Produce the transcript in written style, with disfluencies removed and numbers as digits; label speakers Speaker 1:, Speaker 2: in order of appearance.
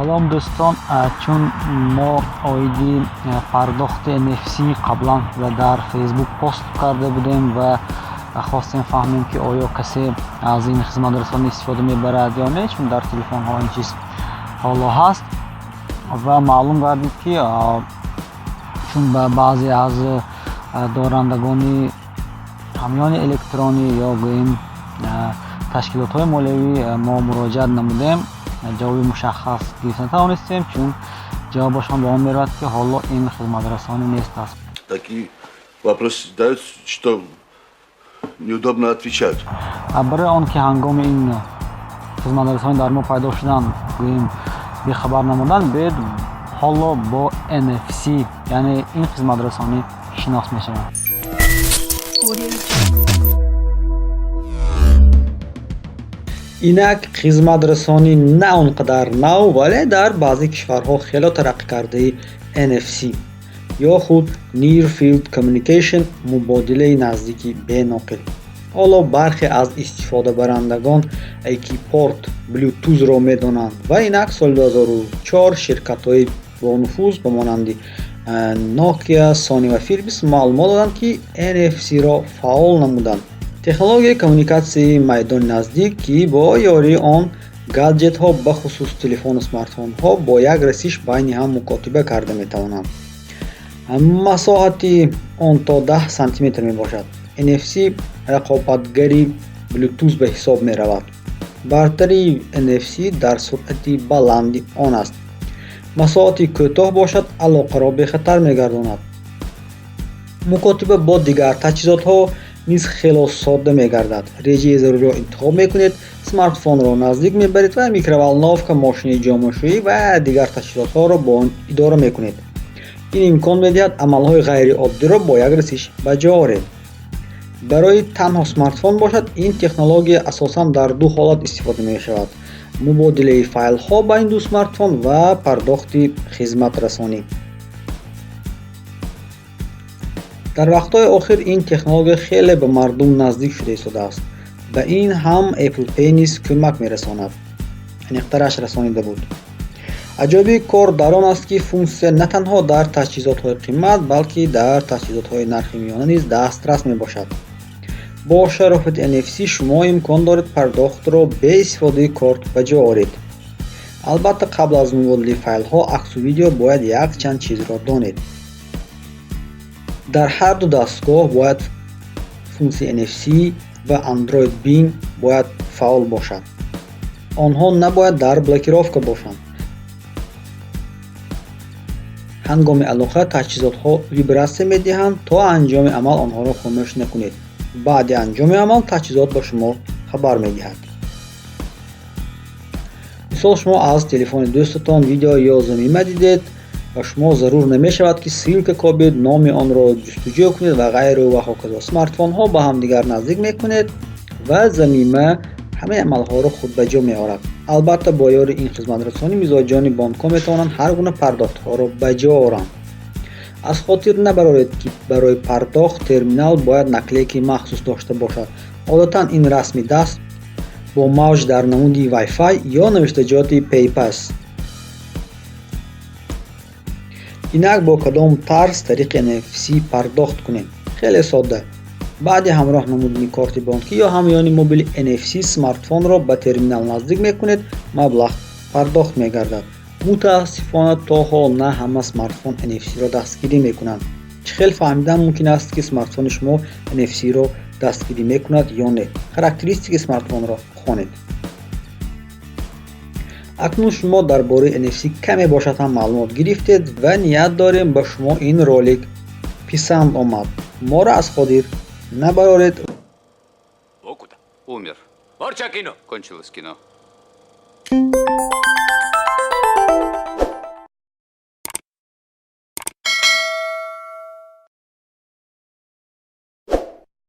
Speaker 1: салом дӯстон, чун мо оиди пардохти NFC қаблан дар Facebook пост карда будем ва хостем фаҳмем ки оё касе аз ин хизматрасонӣ истифода мебарад ё не, чун дар телефонҳо ин чиз ҳоло ҳаст ва маълум гардид ки чун ба баъзе аз дорандагони ҳамёни электронӣ ё гӯем ташкилотҳои молиявӣ мо муроҷиат намудем, ҷавоби мушаххас гирифта натавонистем, чун ҷавобашон ба он меравад ки ҳоло ин хизматрасонӣ нест аст.
Speaker 2: Такие вопросы задаются, что неудобно отвечать.
Speaker 1: Барои он ки ҳангоми ин хизматрасонӣ дар мо пайдо шудан гӯем бехабар намудан, бояд ҳоло бо NFC, яъне ин хизматрасонӣ шинос мешавад.
Speaker 3: инак хизматрасонӣ на он қадар нав, вале дар баъзе кишварҳо хело тараққӣ кардаи NFC ё худ Near Field Communication, мубодилаи наздики беноқил. ҳоло бархе аз истифодабарандагон экипорт Bluetooth-ро медонанд ва инак соли 2004 ширкатҳои бонуфуз ба монанди Nokia, Sony ва Philips маълумот доданд ки NFC-ро фаъол намуданд. технологияи коммуникатсияи майдони наздик ки бо ёрии он гадҷетҳо ба хусус телефону смартфонҳо бо як расиш байни ҳам мукотиба карда метавонанд. масоҳати он то 10 сантиметр мебошад. NFC рақобатгари Bluetooth ба ҳисоб меравад. бартарии NFC дар суръати баланди он аст. масоҳати кӯтоҳ бошад, алоқаро бехатар мегардонад. мукотиба бо дигар таҷҳизотҳо низ хело содда мегардад. реҷаи заруриро интихоб мекунед, смартфонро наздик мебаред ва микроволновка, мошини ҷомашӯӣ ва дигар таҷҳизотҳоро бо он идора мекунед. ин имкон медиҳад амалҳои ғайриоддиро бо як расиш ба ҷо оред. барои танҳо смартфон бошад, ин технология асосан дар ду ҳолат истифода мешавад: мубодилаи файлҳо байни ду смартфон ва пардохти хизматрасонӣ. дар вақтҳои охир ин технология хеле ба мардум наздик шуда истодааст. ба ин ҳам Apple Pay низ кӯмак мерасонад. аниқтараш расонида буд. аҷоиби кор дар он аст ки функсия на танҳо дар таҷҳизотҳои қиммат, балки дар таҷҳизотҳои нархи миёна низ дастрас мебошад. бо шарофати NFC шумо имкон доред пардохтро бе истифодаи корт ба ҷо оред. албатта қабл аз мубодилаи файлҳо аксу видео бояд якчанд чизро донед. дар ҳар ду дастгоҳ бояд функсияи NFC ва Android Bing бояд фаъол бошад. онҳо набояд дар блокировка бошанд. ҳангоми алоқа таҷҳизотҳо вибратсия медиҳанд, то анҷоми амал онҳоро хомӯш накунед. баъди анҷоми амал таҷҳизот ба шумо хабар медиҳад. мисол шумо аз телефони дӯстатон видео ё замима дидед ва шумо зарур намешавад ки силка кобед, номи онро ҷустуҷӯ кунед ва ғайру ва ҳоказо. смартфонҳо ба ҳамдигар наздик мекунед ва замима ҳамаи амалҳоро худ ба ҷо меорад. албатта бо ёрии ин хизматрасонӣ мизоҷони бонкҳо метавонанд ҳар гуна пардохтҳоро ба ҷо оранд. аз хотир набароред ки барои пардохт терминал бояд наклейки махсус дошта бошад. одатан ин расми даст бо мавҷ дар намуди Wi-Fi ё навиштаҷоти PayPass. инак бо кадом тарз тариқи NFC пардохт кунем? хеле содда. баъди ҳамроҳ намудани корти бонкӣ ё ҳамёни мобили NFC смартфонро ба терминал наздик мекунед, маблағ пардохт мегардад. мутаассифона то ҳол на ҳама смартфон NFC-ро дастгирӣ мекунанд. чӣ хел фаҳмидан мумкин аст ки смартфони шумо NFC-ро дастгирӣ мекунад ё не? характеристики смартфонро хонед. акнун шумо дар бораи NFC каме бошад ҳам маълумот гирифтед ва ният дорем ба шумо ин ролик писанд омад. моро аз хотир набароред.
Speaker 4: Умер. Кончилось кино.